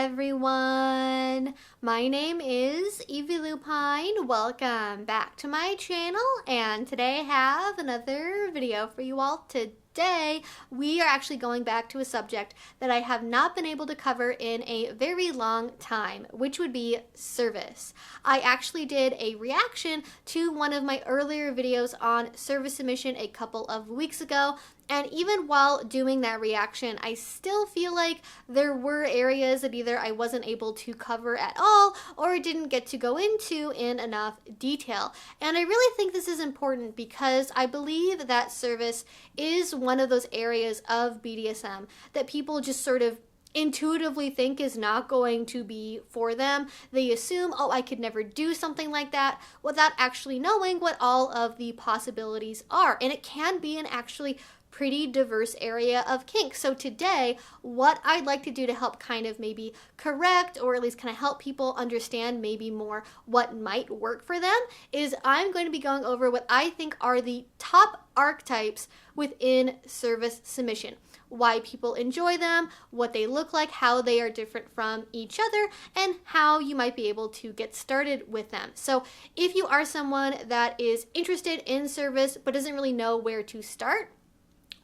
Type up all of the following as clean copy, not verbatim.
everyone, my name is Evie Lupine. Welcome back to my channel, and today I have another video for you all. Today we are actually going back to a subject that I have not been able to cover in a very long time, which would be service. I actually did a reaction to one of my earlier videos on service submission a couple of weeks ago. And even while doing that reaction, I still feel like there were areas that either I wasn't able to cover at all or didn't get to go into in enough detail. And I really think this is important because I believe that service is one of those areas of BDSM that people just sort of intuitively think is not going to be for them. They assume, oh, I could never do something like that, without actually knowing what all of the possibilities are. And it can be an actually pretty diverse area of kink. So today, what I'd like to do to help kind of maybe correct or at least kind of help people understand maybe more what might work for them is I'm going to be going over what I think are the top archetypes within service submission. Why people enjoy them, what they look like, how they are different from each other, and how you might be able to get started with them. So if you are someone that is interested in service but doesn't really know where to start,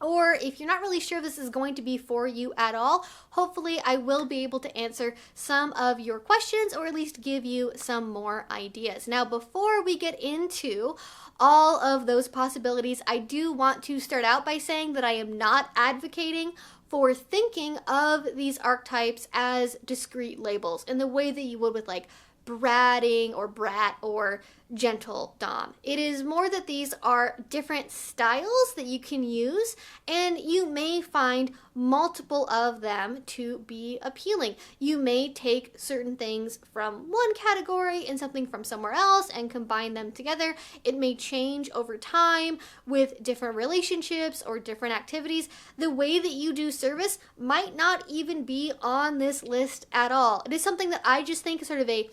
or if you're not really sure this is going to be for you at all, hopefully I will be able to answer some of your questions or at least give you some more ideas. Now, before we get into all of those possibilities, I do want to start out by saying that I am not advocating for thinking of these archetypes as discrete labels in the way that you would with like bratting or brat or gentle dom. It is more that these are different styles that you can use, and you may find multiple of them to be appealing. You may take certain things from one category and something from somewhere else and combine them together. It may change over time with different relationships or different activities. The way that you do service might not even be on this list at all. It is something that I just think is sort of a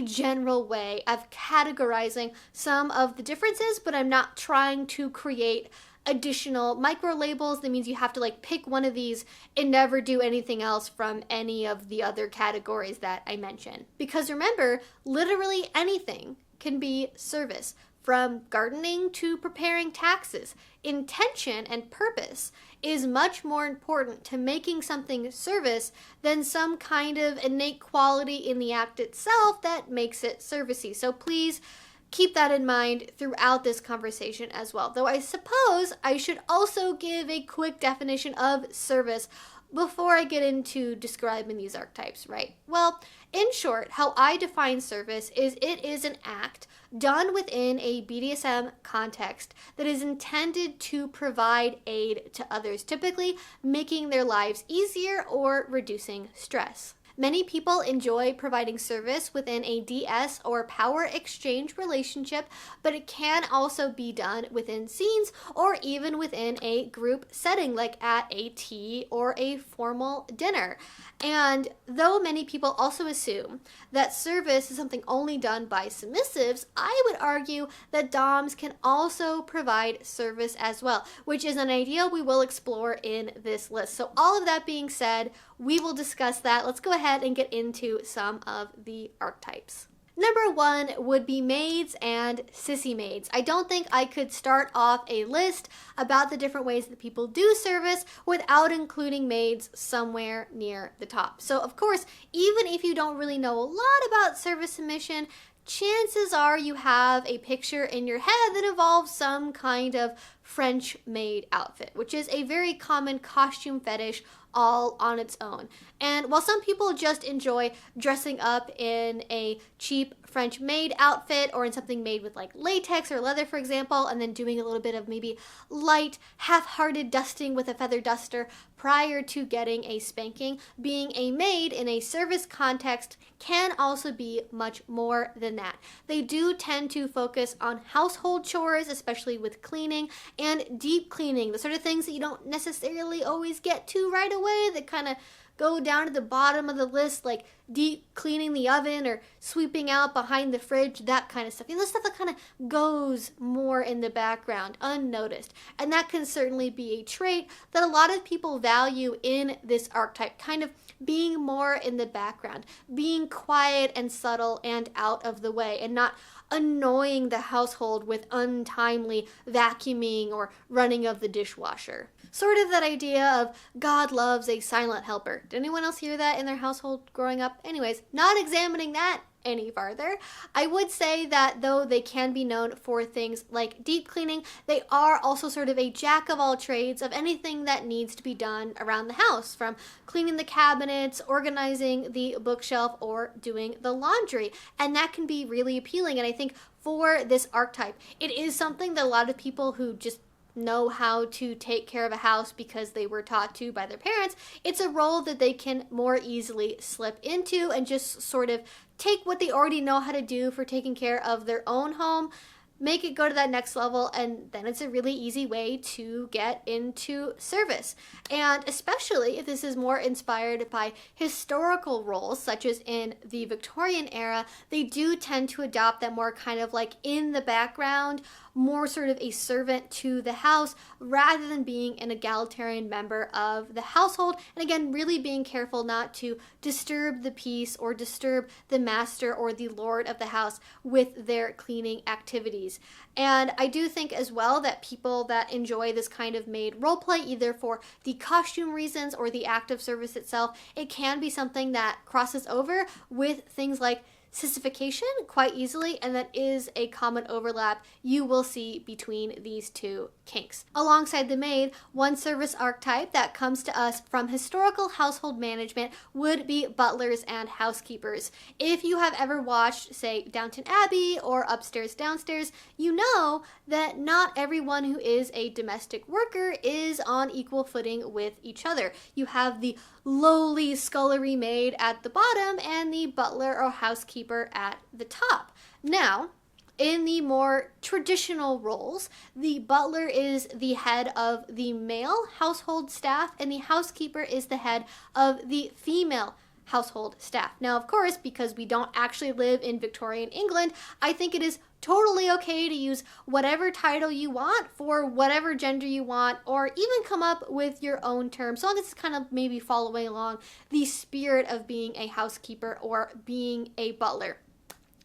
general way of categorizing some of the differences, but I'm not trying to create additional micro labels. That means you have to like pick one of these and never do anything else from any of the other categories that I mentioned. Because remember, literally anything can be service. From gardening to preparing taxes, intention and purpose is much more important to making something service than some kind of innate quality in the act itself that makes it servicey. So please keep that in mind throughout this conversation as well. Though I suppose I should also give a quick definition of service before I get into describing these archetypes, right? Well, in short, how I define service is it is an act done within a BDSM context that is intended to provide aid to others, typically making their lives easier or reducing stress. Many people enjoy providing service within a DS or power exchange relationship, but it can also be done within scenes or even within a group setting like at a tea or a formal dinner. And though many people also assume that service is something only done by submissives, I would argue that DOMs can also provide service as well, which is an idea we will explore in this list. So all of that being said, we will discuss that. Let's go ahead and get into some of the archetypes. Number one would be maids and sissy maids. I don't think I could start off a list about the different ways that people do service without including maids somewhere near the top. So of course, even if you don't really know a lot about service submission, chances are you have a picture in your head that involves some kind of French maid outfit, which is a very common costume fetish all on its own. And while some people just enjoy dressing up in a cheap French maid outfit or in something made with like latex or leather, for example, and then doing a little bit of maybe light, half-hearted dusting with a feather duster prior to getting a spanking, being a maid in a service context can also be much more than that. They do tend to focus on household chores, especially with cleaning and deep cleaning, the sort of things that you don't necessarily always get to right away that kind of go down to the bottom of the list, like deep cleaning the oven or sweeping out behind the fridge, that kind of stuff. The stuff that kind of goes more in the background, unnoticed. And that can certainly be a trait that a lot of people value in this archetype, kind of being more in the background, being quiet and subtle and out of the way, and not annoying the household with untimely vacuuming or running of the dishwasher. Sort of that idea of God loves a silent helper. Did anyone else hear that in their household growing up? Anyways, not examining that any farther. I would say that though they can be known for things like deep cleaning, they are also sort of a jack of all trades of anything that needs to be done around the house, from cleaning the cabinets, organizing the bookshelf, or doing the laundry. And that can be really appealing. And I think for this archetype, it is something that a lot of people who just know how to take care of a house because they were taught to by their parents, it's a role that they can more easily slip into and just sort of take what they already know how to do for taking care of their own home, make it go to that next level, and then it's a really easy way to get into service. And especially if this is more inspired by historical roles, such as in the Victorian era, they do tend to adopt that more kind of like in the background, more sort of a servant to the house rather than being an egalitarian member of the household. And again, really being careful not to disturb the peace or disturb the master or the lord of the house with their cleaning activities. And I do think as well that people that enjoy this kind of maid role play, either for the costume reasons or the act of service itself, it can be something that crosses over with things like sissification quite easily, and that is a common overlap you will see between these two kinks. Alongside the maid, one service archetype that comes to us from historical household management would be butlers and housekeepers. If you have ever watched, say, Downton Abbey or Upstairs Downstairs, you know that not everyone who is a domestic worker is on equal footing with each other. You have the lowly scullery maid at the bottom and the butler or housekeeper at the top. Now, in the more traditional roles, the butler is the head of the male household staff and the housekeeper is the head of the female household staff. Now, of course, because we don't actually live in Victorian England, I think it is totally okay to use whatever title you want for whatever gender you want, or even come up with your own term, so long as it's kind of maybe following along the spirit of being a housekeeper or being a butler.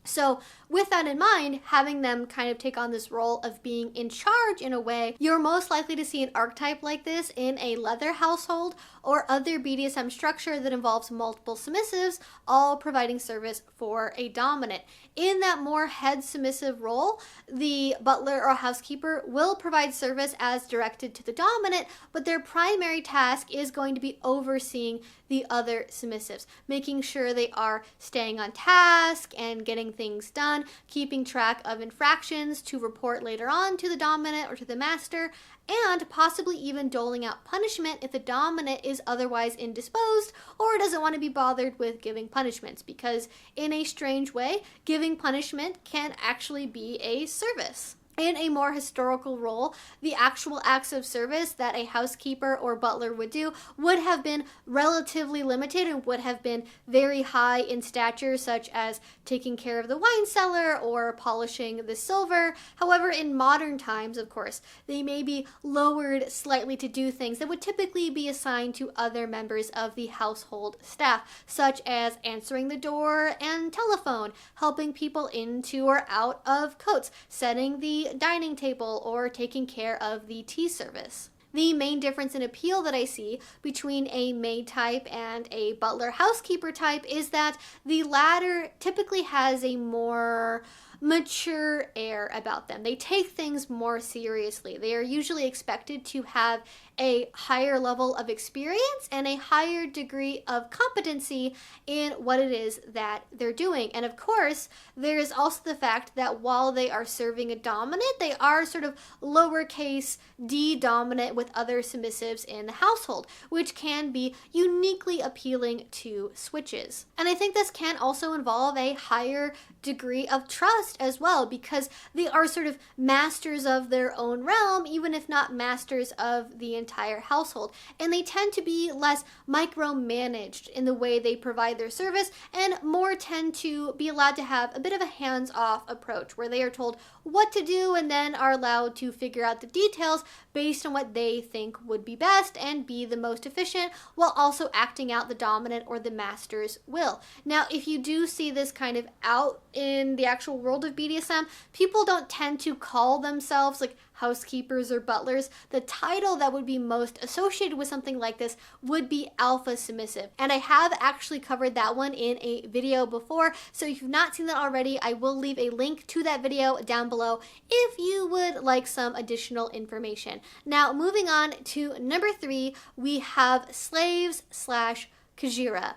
So with that in mind, having them kind of take on this role of being in charge in a way, you're most likely to see an archetype like this in a leather household or other BDSM structure that involves multiple submissives, all providing service for a dominant. In that more head submissive role, the butler or housekeeper will provide service as directed to the dominant, but their primary task is going to be overseeing the other submissives, making sure they are staying on task and getting things done, keeping track of infractions to report later on to the dominant or to the master, and possibly even doling out punishment if the dominant is otherwise indisposed or doesn't want to be bothered with giving punishments, because in a strange way, giving punishment can actually be a service. In a more historical role, the actual acts of service that a housekeeper or butler would do would have been relatively limited and would have been very high in stature, such as taking care of the wine cellar or polishing the silver. However, in modern times, of course, they may be lowered slightly to do things that would typically be assigned to other members of the household staff, such as answering the door and telephone, helping people into or out of coats, setting the dining table, or taking care of the tea service. The main difference in appeal that I see between a maid type and a butler housekeeper type is that the latter typically has a more mature air about them. They take things more seriously. They are usually expected to have a higher level of experience and a higher degree of competency in what it is that they're doing. And of course, there is also the fact that while they are serving a dominant, they are sort of lowercase d dominant with other submissives in the household, which can be uniquely appealing to switches. And I think this can also involve a higher degree of trust trust as well, because they are sort of masters of their own realm, even if not masters of the entire household. And they tend to be less micromanaged in the way they provide their service, and more tend to be allowed to have a bit of a hands-off approach where they are told what to do and then are allowed to figure out the details based on what they think would be best and be the most efficient, while also acting out the dominant or the master's will. Now, if you do see this kind of out in the actual world of BDSM, people don't tend to call themselves like housekeepers or butlers. The title that would be most associated with something like this would be alpha submissive. And I have actually covered that one in a video before, so if you've not seen that already, I will leave a link to that video down below if you would like some additional information. Now, moving on to number 3, we have slaves slash kajira.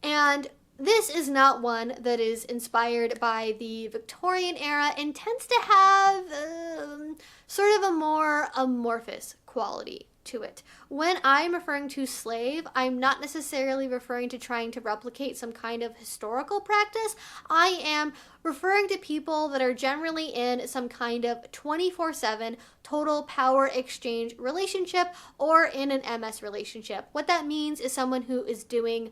And this is not one that is inspired by the Victorian era and tends to have sort of a more amorphous quality to it. When I'm referring to slave, I'm not necessarily referring to trying to replicate some kind of historical practice. I am referring to people that are generally in some kind of 24/7 total power exchange relationship or in an MS relationship. What that means is someone who is doing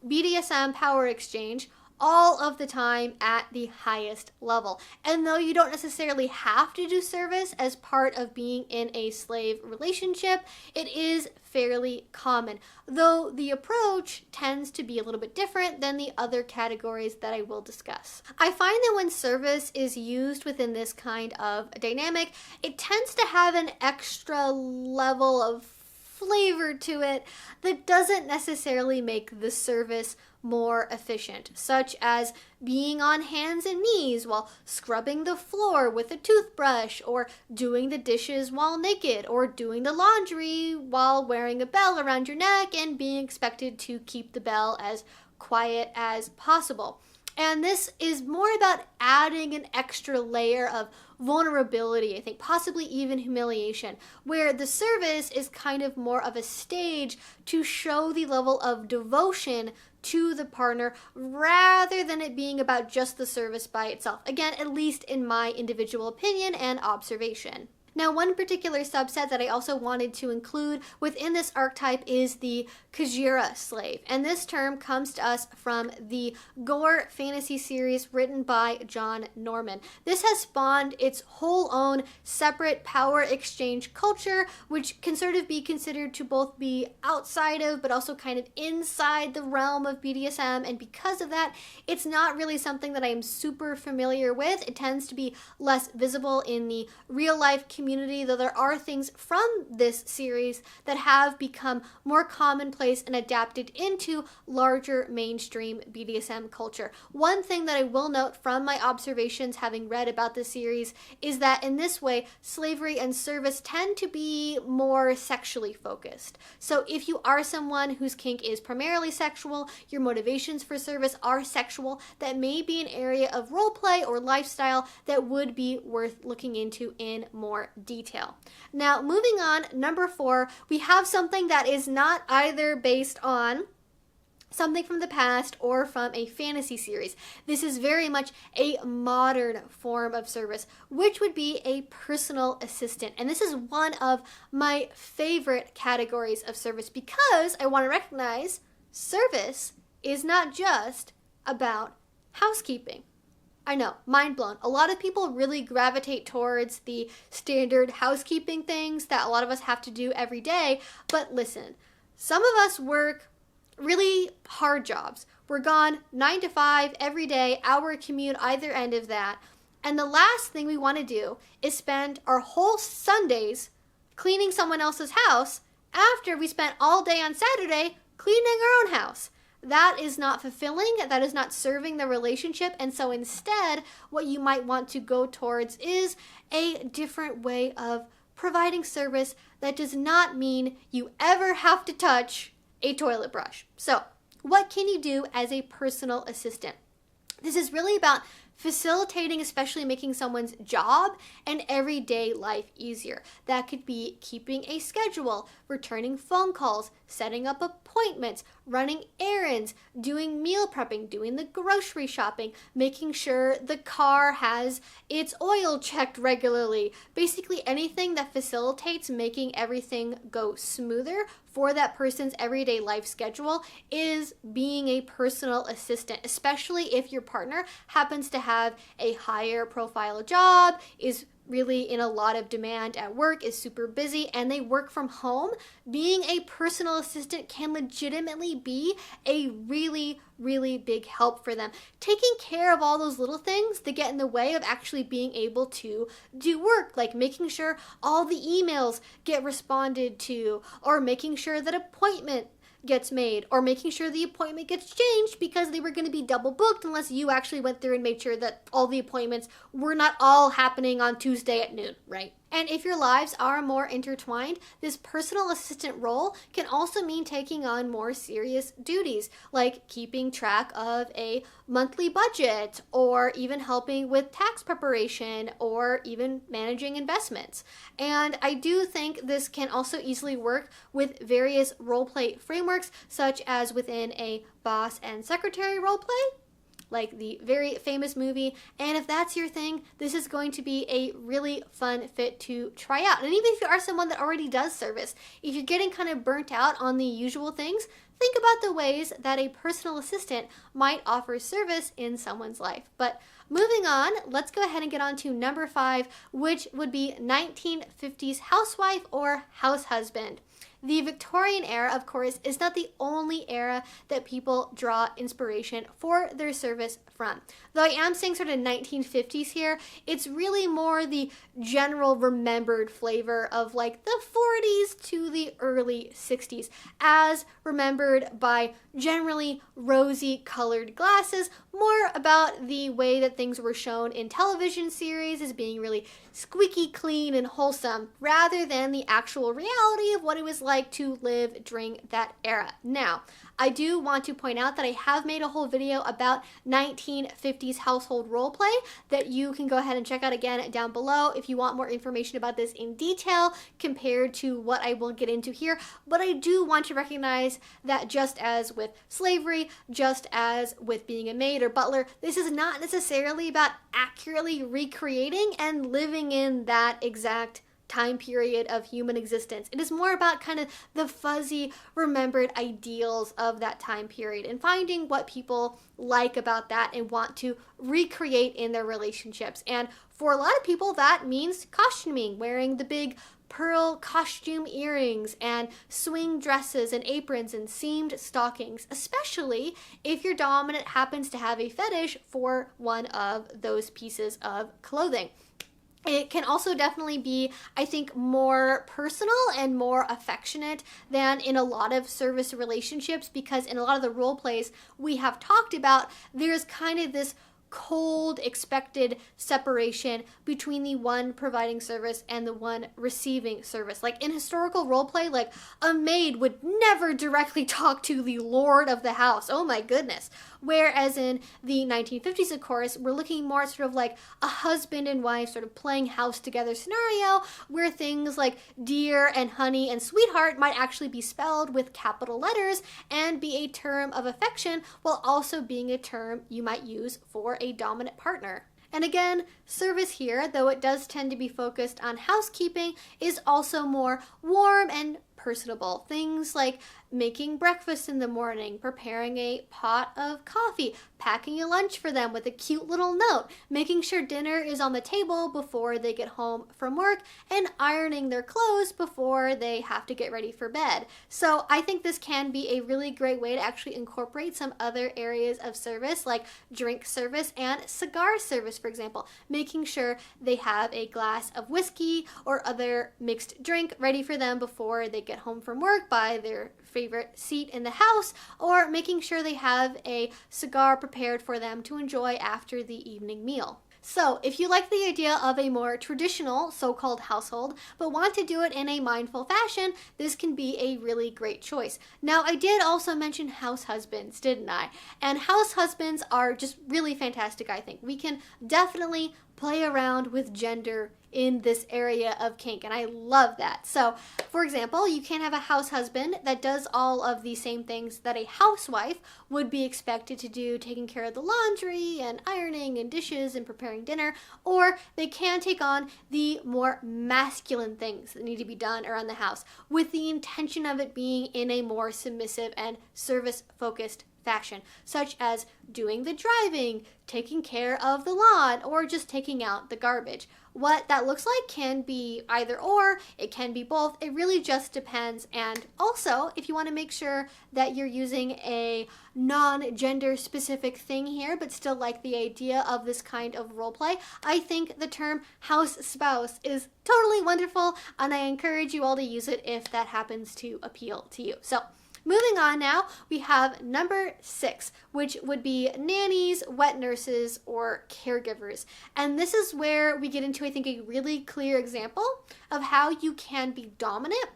BDSM power exchange all of the time at the highest level. And though you don't necessarily have to do service as part of being in a slave relationship, it is fairly common, though the approach tends to be a little bit different than the other categories that I will discuss. I find that when service is used within this kind of dynamic, it tends to have an extra level of flavor to it that doesn't necessarily make the service more efficient, such as being on hands and knees while scrubbing the floor with a toothbrush, or doing the dishes while naked, or doing the laundry while wearing a bell around your neck and being expected to keep the bell as quiet as possible. And this is more about adding an extra layer of vulnerability, I think, possibly even humiliation, where the service is kind of more of a stage to show the level of devotion to the partner rather than it being about just the service by itself. Again, at least in my individual opinion and observation. Now, one particular subset that I also wanted to include within this archetype is the kajira slave. And this term comes to us from the gore fantasy series written by John Norman. This has spawned its whole own separate power exchange culture, which can sort of be considered to both be outside of, but also kind of inside the realm of BDSM. And because of that, it's not really something that I'm super familiar with. It tends to be less visible in the real life community, though there are things from this series that have become more commonplace and adapted into larger mainstream BDSM culture. One thing that I will note from my observations having read about the series is that in this way, slavery and service tend to be more sexually focused. So if you are someone whose kink is primarily sexual, your motivations for service are sexual, that may be an area of roleplay or lifestyle that would be worth looking into in more detail. Now, moving on, number 4, we have something that is not either based on something from the past or from a fantasy series. This is very much a modern form of service, which would be a personal assistant. And this is one of my favorite categories of service because I want to recognize service is not just about housekeeping. I know, mind blown. A lot of people really gravitate towards the standard housekeeping things that a lot of us have to do every day. But listen, some of us work really hard jobs. We're gone 9 to 5 every day, hour commute either end of that. And the last thing we want to do is spend our whole Sundays cleaning someone else's house after we spent all day on Saturday cleaning our own house. That is not fulfilling, that is not serving the relationship, and so instead, what you might want to go towards is a different way of providing service that does not mean you ever have to touch a toilet brush. So, what can you do as a personal assistant? This is really about facilitating, especially making someone's job and everyday life easier. That could be keeping a schedule, returning phone calls, setting up appointments, running errands, doing meal prepping, doing the grocery shopping, making sure the car has its oil checked regularly. Basically anything that facilitates making everything go smoother for that person's everyday life schedule is being a personal assistant, especially if your partner happens to have a higher profile job, is really in a lot of demand at work, is super busy, and they work from home. Being a personal assistant can legitimately be a really, really big help for them. Taking care of all those little things that get in the way of actually being able to do work, like making sure all the emails get responded to, or making sure that appointment gets made, or making sure the appointment gets changed because they were going to be double booked unless you actually went through and made sure that all the appointments were not all happening on Tuesday at noon, right? And if your lives are more intertwined, this personal assistant role can also mean taking on more serious duties, like keeping track of a monthly budget, or even helping with tax preparation, or even managing investments. And I do think this can also easily work with various roleplay frameworks, such as within a boss and secretary roleplay, like the very famous movie. And if that's your thing, this is going to be a really fun fit to try out. And even if you are someone that already does service, if you're getting kind of burnt out on the usual things, think about the ways that a personal assistant might offer service in someone's life. But moving on, let's go ahead and get on to number 5, which would be 1950s housewife or house husband. The Victorian era, of course, is not the only era that people draw inspiration for their service from. Though I am saying sort of 1950s here, it's really more the general remembered flavor of like the 40s to the early 60s, as remembered by generally rosy colored glasses, more about the way that things were shown in television series as being really squeaky clean and wholesome, rather than the actual reality of what it was like to live during that era. Now, I do want to point out that I have made a whole video about 1950s household roleplay that you can go ahead and check out again down below if you want more information about this in detail compared to what I will get into here. But I do want to recognize that just as with slavery, just as with being a maid or butler, this is not necessarily about accurately recreating and living in that exact time period of human existence. It is more about kind of the fuzzy, remembered ideals of that time period and finding what people like about that and want to recreate in their relationships. And for a lot of people, that means costuming, wearing the big pearl costume earrings and swing dresses and aprons and seamed stockings, especially if your dominant happens to have a fetish for one of those pieces of clothing. It can also definitely be, I think, more personal and more affectionate than in a lot of service relationships, because in a lot of the role plays we have talked about, there's kind of this cold, expected separation between the one providing service and the one receiving service. Like in historical role play, like a maid would never directly talk to the lord of the house. Oh my goodness. Whereas in the 1950s, of course, we're looking more at sort of like a husband and wife sort of playing house together scenario, where things like dear and honey and sweetheart might actually be spelled with capital letters and be a term of affection, while also being a term you might use for a dominant partner. And again, service here, though it does tend to be focused on housekeeping, is also more warm and personable. Things like making breakfast in the morning, preparing a pot of coffee, packing a lunch for them with a cute little note, making sure dinner is on the table before they get home from work, and ironing their clothes before they have to get ready for bed. So I think this can be a really great way to actually incorporate some other areas of service, like drink service and cigar service, for example, making sure they have a glass of whiskey or other mixed drink ready for them before they get home from work by their favorite seat in the house, or making sure they have a cigar prepared for them to enjoy after the evening meal. So if you like the idea of a more traditional so-called household, but want to do it in a mindful fashion, this can be a really great choice. Now, I did also mention house husbands, didn't I? And house husbands are just really fantastic, I think. We can definitely play around with gender in this area of kink, and I love that. So, for example, you can have a house husband that does all of the same things that a housewife would be expected to do, taking care of the laundry and ironing and dishes and preparing dinner, or they can take on the more masculine things that need to be done around the house with the intention of it being in a more submissive and service-focused fashion, such as doing the driving, taking care of the lawn, or just taking out the garbage. What that looks like can be either or, it can be both, it really just depends. And also, if you want to make sure that you're using a non-gender specific thing here, but still like the idea of this kind of role play, I think the term house spouse is totally wonderful, and I encourage you all to use it if that happens to appeal to you. So, moving on now, we have number 6, which would be nannies, wet nurses, or caregivers. And this is where we get into, I think, a really clear example of how you can be dominant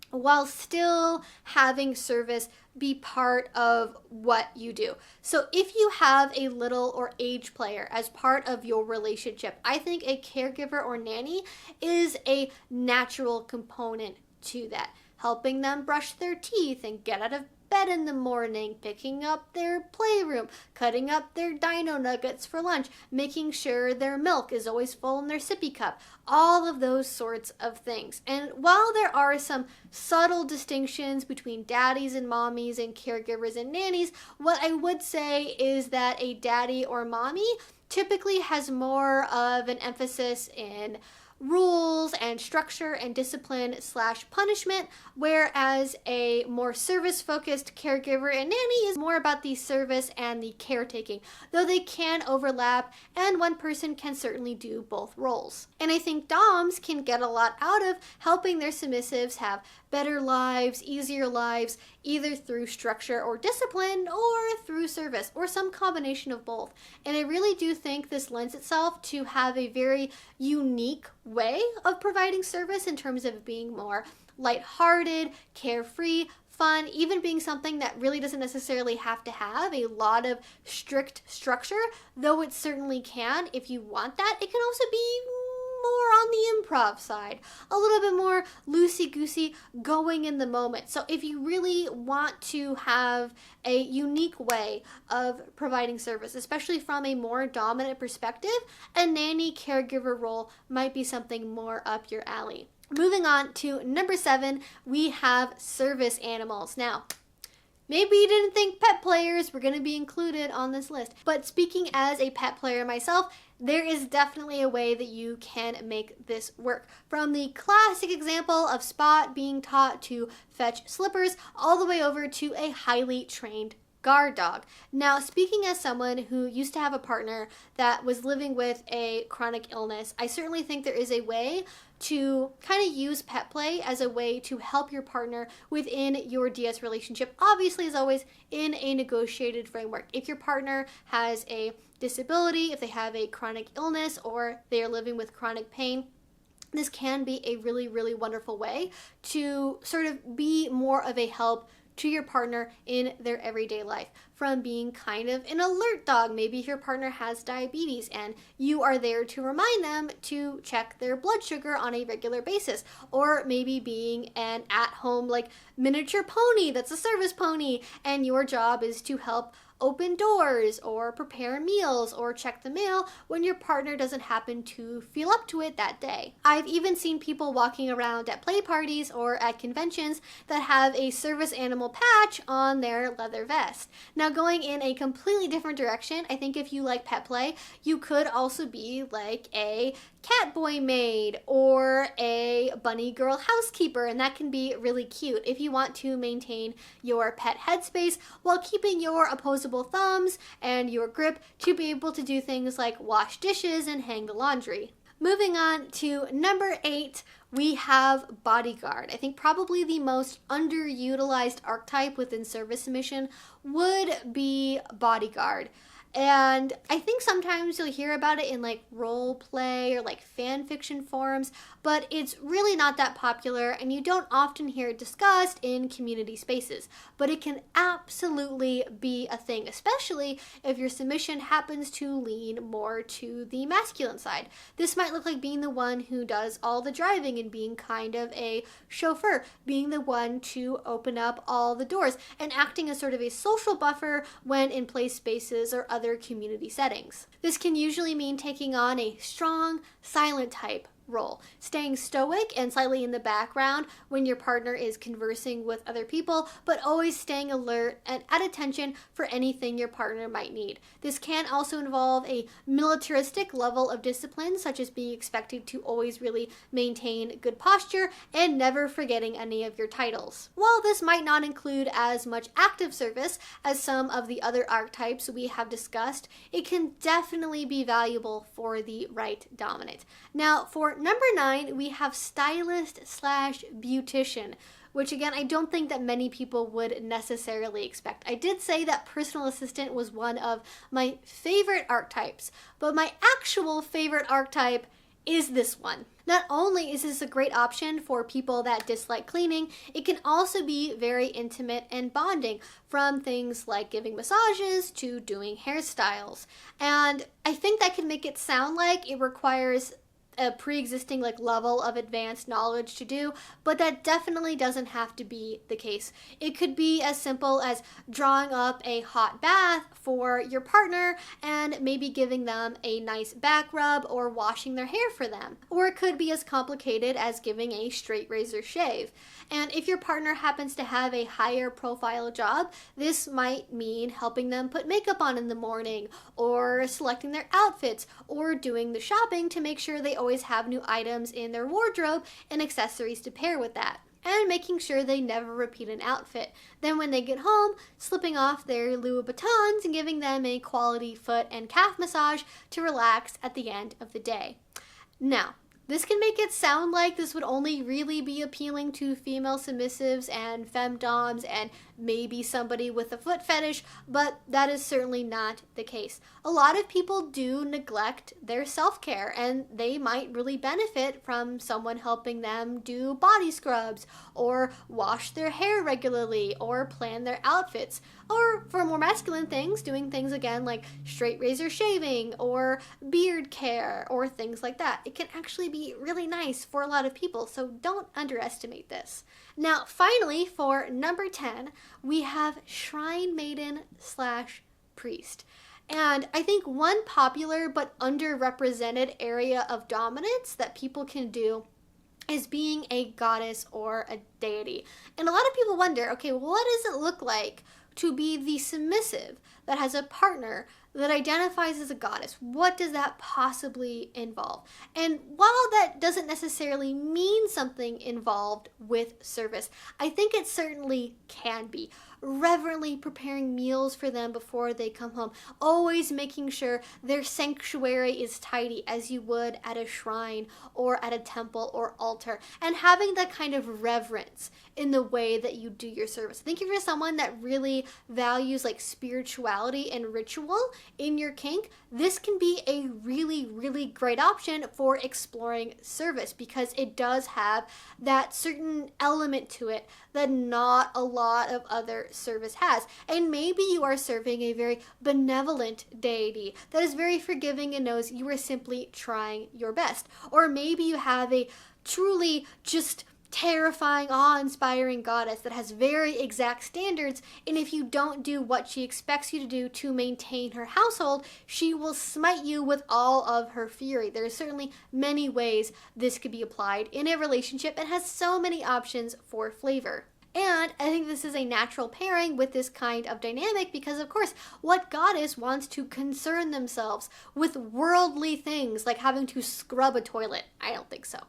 while still having service be part of what you do. So if you have a little or age player as part of your relationship, I think a caregiver or nanny is a natural component to that. Helping them brush their teeth and get out of bed in the morning, picking up their playroom, cutting up their dino nuggets for lunch, making sure their milk is always full in their sippy cup, all of those sorts of things. And while there are some subtle distinctions between daddies and mommies and caregivers and nannies, what I would say is that a daddy or mommy typically has more of an emphasis in rules and structure and discipline / punishment, whereas a more service-focused caregiver and nanny is more about the service and the caretaking, though they can overlap and one person can certainly do both roles. And I think doms can get a lot out of helping their submissives have better lives, easier lives, either through structure or discipline or through service or some combination of both. And I really do think this lends itself to have a very unique way of providing service in terms of being more lighthearted, carefree, fun, even being something that really doesn't necessarily have to have a lot of strict structure, though it certainly can if you want that. It can also be more on the improv side, a little bit more loosey-goosey, going in the moment. So if you really want to have a unique way of providing service, especially from a more dominant perspective, a nanny caregiver role might be something more up your alley. Moving on to number 7, we have service animals. Now, maybe you didn't think pet players were going to be included on this list, but speaking as a pet player myself, there is definitely a way that you can make this work. From the classic example of Spot being taught to fetch slippers all the way over to a highly trained guard dog. Now, speaking as someone who used to have a partner that was living with a chronic illness, I certainly think there is a way to kind of use pet play as a way to help your partner within your DS relationship. Obviously, as always, in a negotiated framework. If your partner has a disability, if they have a chronic illness, or they are living with chronic pain, this can be a really, really wonderful way to sort of be more of a help to your partner in their everyday life, from being kind of an alert dog. Maybe if your partner has diabetes and you are there to remind them to check their blood sugar on a regular basis, or maybe being an at-home like miniature pony that's a service pony and your job is to help open doors or prepare meals or check the mail when your partner doesn't happen to feel up to it that day. I've even seen people walking around at play parties or at conventions that have a service animal patch on their leather vest. Now, going in a completely different direction, I think if you like pet play, you could also be like a cat boy maid or a bunny girl housekeeper, and that can be really cute if you want to maintain your pet headspace while keeping your opposable thumbs and your grip to be able to do things like wash dishes and hang the laundry. Moving on to number 8, we have bodyguard. I think probably the most underutilized archetype within service mission would be bodyguard. And I think sometimes you'll hear about it in like role play or like fan fiction forums, but it's really not that popular and you don't often hear it discussed in community spaces. But it can absolutely be a thing, especially if your submission happens to lean more to the masculine side. This might look like being the one who does all the driving and being kind of a chauffeur, being the one to open up all the doors, and acting as sort of a social buffer when in play spaces or other community settings. This can usually mean taking on a strong, silent type role, staying stoic and slightly in the background when your partner is conversing with other people, but always staying alert and at attention for anything your partner might need. This can also involve a militaristic level of discipline, such as being expected to always really maintain good posture and never forgetting any of your titles. While this might not include as much active service as some of the other archetypes we have discussed, it can definitely be valuable for the right dominant. Now, for number 9, we have stylist slash beautician, which again, I don't think that many people would necessarily expect. I did say that personal assistant was one of my favorite archetypes, but my actual favorite archetype is this one. Not only is this a great option for people that dislike cleaning, it can also be very intimate and bonding, from things like giving massages to doing hairstyles. And I think that can make it sound like it requires a pre-existing like level of advanced knowledge to do, but that definitely doesn't have to be the case. It could be as simple as drawing up a hot bath for your partner and maybe giving them a nice back rub or washing their hair for them. Or it could be as complicated as giving a straight razor shave. And if your partner happens to have a higher profile job, this might mean helping them put makeup on in the morning, or selecting their outfits, or doing the shopping to make sure they always have new items in their wardrobe and accessories to pair with that, and making sure they never repeat an outfit. Then when they get home, slipping off their Louboutins and giving them a quality foot and calf massage to relax at the end of the day. Now, this can make it sound like this would only really be appealing to female submissives and femdoms and maybe somebody with a foot fetish, but that is certainly not the case. A lot of people do neglect their self-care, and they might really benefit from someone helping them do body scrubs, or wash their hair regularly, or plan their outfits. Or for more masculine things, doing things again like straight razor shaving or beard care or things like that. It can actually be really nice for a lot of people, so don't underestimate this. Now, finally, for number 10, we have shrine maiden slash priest. And I think one popular but underrepresented area of dominance that people can do is being a goddess or a deity. And a lot of people wonder, okay, what does it look like to be the submissive that has a partner that identifies as a goddess? What does that possibly involve? And while that doesn't necessarily mean something involved with service, I think it certainly can be. Reverently preparing meals for them before they come home, always making sure their sanctuary is tidy as you would at a shrine or at a temple or altar, and having that kind of reverence in the way that you do your service. I think if you're someone that really values like spirituality and ritual in your kink, this can be a really, really great option for exploring service, because it does have that certain element to it that not a lot of other service has. And maybe you are serving a very benevolent deity that is very forgiving and knows you are simply trying your best. Or maybe you have a truly just terrifying, awe-inspiring goddess that has very exact standards, and if you don't do what she expects you to do to maintain her household, she will smite you with all of her fury. There are certainly many ways this could be applied in a relationship and has so many options for flavor. And I think this is a natural pairing with this kind of dynamic because, of course, what goddess wants to concern themselves with worldly things like having to scrub a toilet? I don't think so.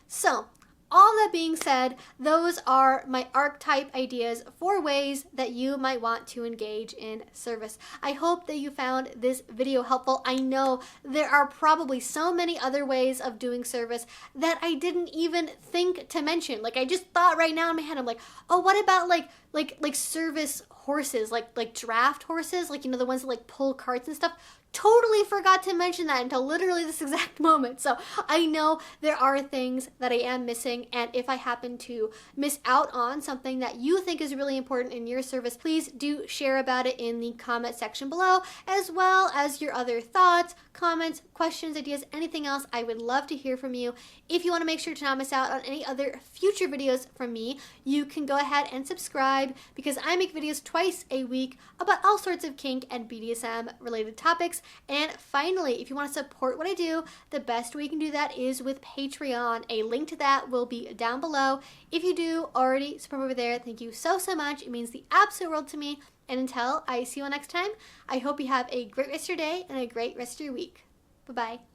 So, all that being said, those are my archetype ideas for ways that you might want to engage in service. I hope that you found this video helpful. I know there are probably so many other ways of doing service that I didn't even think to mention. Like, I just thought right now in my head, I'm like, oh, what about like service horses, like draft horses, like, you know, the ones that like pull carts and stuff. Totally forgot to mention that until literally this exact moment. So I know there are things that I am missing, and if I happen to miss out on something that you think is really important in your service, please do share about it in the comment section below, as well as your other thoughts, comments, questions, ideas, anything else. I would love to hear from you. If you want to make sure to not miss out on any other future videos from me, you can go ahead and subscribe, because I make videos twice a week about all sorts of kink and BDSM related topics. And finally, if you want to support what I do, the best way you can do that is with Patreon. A link to that will be down below. If you do already support over there, thank you so much. It means the absolute world to me. And until I see you all next time, I hope you have a great rest of your day and a great rest of your week. Bye-bye.